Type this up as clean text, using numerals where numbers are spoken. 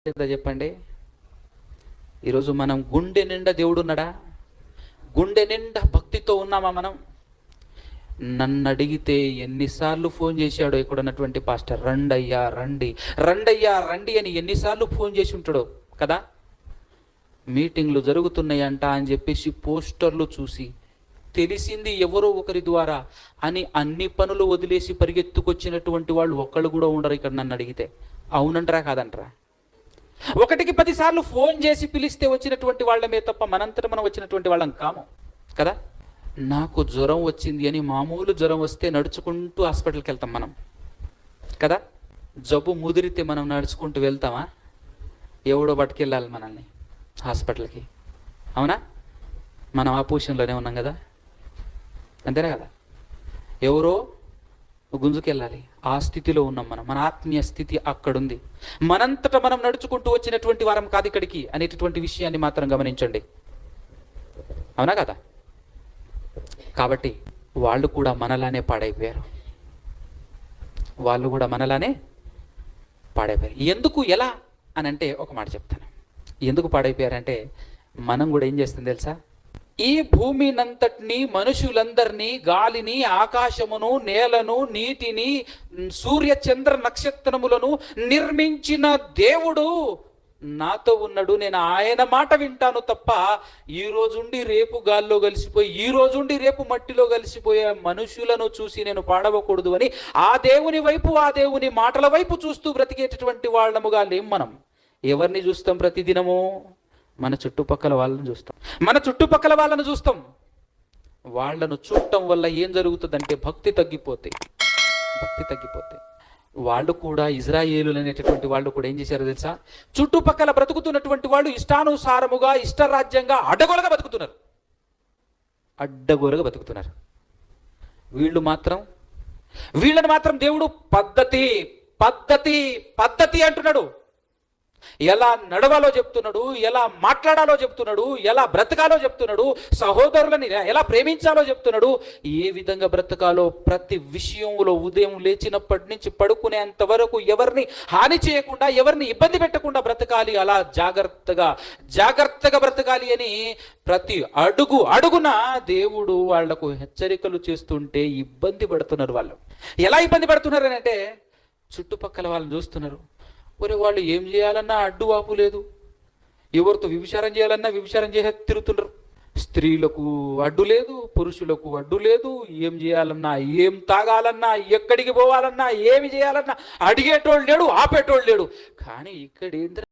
లేదా చెప్పండి? ఈరోజు మనం గుండె నిండా దేవుడు ఉన్నాడా? గుండె నిండా భక్తితో ఉన్నామా మనం? నన్ను అడిగితే ఎన్నిసార్లు ఫోన్ చేశాడో ఇక్కడ ఉన్నటువంటి పాస్టర్, రండయ్యా రండి, రండయ్యా రండి అని ఎన్నిసార్లు ఫోన్ చేసి ఉంటాడో కదా. మీటింగ్లు జరుగుతున్నాయంట అని చెప్పేసి పోస్టర్లు చూసి తెలిసింది ఎవరో ఒకరి ద్వారా అని అన్ని పనులు వదిలేసి పరిగెత్తుకొచ్చినటువంటి వాళ్ళు ఒక్కళ్ళు కూడా ఉండరు ఇక్కడ నన్ను అడిగితే. అవునంటరా కాదంటరా? 1కి 10 సార్లు ఫోన్ చేసి పిలిస్తే వచ్చినటువంటి వాళ్ళమే తప్ప మనంతట మనం వచ్చినటువంటి వాళ్ళం కాము కదా. నాకు జ్వరం వచ్చింది అని మామూలు జ్వరం వస్తే నడుచుకుంటూ హాస్పిటల్కి వెళ్తాం మనం కదా. జబ్బు ముదిరితే మనం నడుచుకుంటూ వెళ్తామా? ఎవడో పట్టుకెళ్ళాలి మనల్ని హాస్పిటల్కి, అవునా? మనం ఆ పొజిషన్లోనే ఉన్నాం కదా, అంతేనా కదా? ఎవరో గుంజుకెళ్ళాలి, ఆ స్థితిలో ఉన్నాం మనం. మన ఆత్మీయ స్థితి అక్కడుంది. మనంతటా మనం నడుచుకుంటూ వచ్చినటువంటి వారం కాదు ఇక్కడికి అనేటటువంటి విషయాన్ని మాత్రం గమనించండి, అవునా కదా? కాబట్టి వాళ్ళు కూడా మనలానే పాడైపోయారు, వాళ్ళు కూడా మనలానే పాడైపోయారు. ఎందుకు, ఎలా అని అంటే ఒక మాట చెప్తాను. ఎందుకు పాడైపోయారంటే మనం కూడా ఏం చేస్తుంది తెలుసా? ఈ భూమినంతటిని, మనుషులందరినీ, గాలిని, ఆకాశమును, నేలను, నీటిని, సూర్య చంద్ర నక్షత్రములను నిర్మించిన దేవుడు నాతో ఉన్నాడు. నేను ఆయన మాట వింటాను తప్ప ఈ రోజుండి రేపు గాల్లో కలిసిపోయి, ఈ రోజుండి రేపు మట్టిలో కలిసిపోయే మనుషులను చూసి నేను పాడవకూడదు అని ఆ దేవుని వైపు, ఆ దేవుని మాటల వైపు చూస్తూ బ్రతికేటటువంటి వాళ్ళముగా లేం మనం. ఎవరిని చూస్తాం ప్రతిదినము? మన చుట్టుపక్కల వాళ్ళని చూస్తాం, మన చుట్టుపక్కల వాళ్ళను చూస్తాం. వాళ్ళను చూడటం వల్ల ఏం జరుగుతుందంటే భక్తి తగ్గిపోతే వాళ్ళు కూడా, ఇజ్రాయేలులు అనేటటువంటి వాళ్ళు కూడా ఏం చేశారో తెలుసా? చుట్టుపక్కల బ్రతుకుతున్నటువంటి వాళ్ళు ఇష్టానుసారముగా, ఇష్టరాజ్యంగా అడ్డగోలుగా బతుకుతున్నారు. వీళ్ళని మాత్రం దేవుడు పద్ధతి అంటున్నాడు. ఎలా నడవాలో చెప్తున్నాడు, ఎలా మాట్లాడాలో చెప్తున్నాడు, ఎలా బ్రతకాలో చెప్తున్నాడు, సహోదరులని ఎలా ప్రేమించాలో చెప్తున్నాడు, ఏ విధంగా బ్రతకాలో ప్రతి విషయంలో ఉదయం లేచినప్పటి నుంచి పడుకునేంత వరకు ఎవరిని హాని చేయకుండా, ఎవరిని ఇబ్బంది పెట్టకుండా బ్రతకాలి. అలా జాగ్రత్తగా బ్రతకాలి అని ప్రతి అడుగున దేవుడు వాళ్లకు హెచ్చరికలు చేస్తుంటే ఇబ్బంది పడుతున్నారు. వాళ్ళు ఎలా ఇబ్బంది పడుతున్నారు అని అంటే చుట్టుపక్కల వాళ్ళని చూస్తున్నారు. ఒరే, వాళ్ళు ఏం చేయాలన్నా అడ్డువాపు లేదు. ఎవరితో వ్యభిచారం చేయాలన్నా వ్యభిచారం చేసే తిరుగుతున్నారు. స్త్రీలకు అడ్డు లేదు, పురుషులకు అడ్డు లేదు. ఏం చేయాలన్నా, ఏం తాగాలన్నా, ఎక్కడికి పోవాలన్నా, ఏమి చేయాలన్నా అడిగేటోళ్ళు లేడు, ఆపేటోళ్ళు లేడు. కానీ ఇక్కడ ఏంటంటే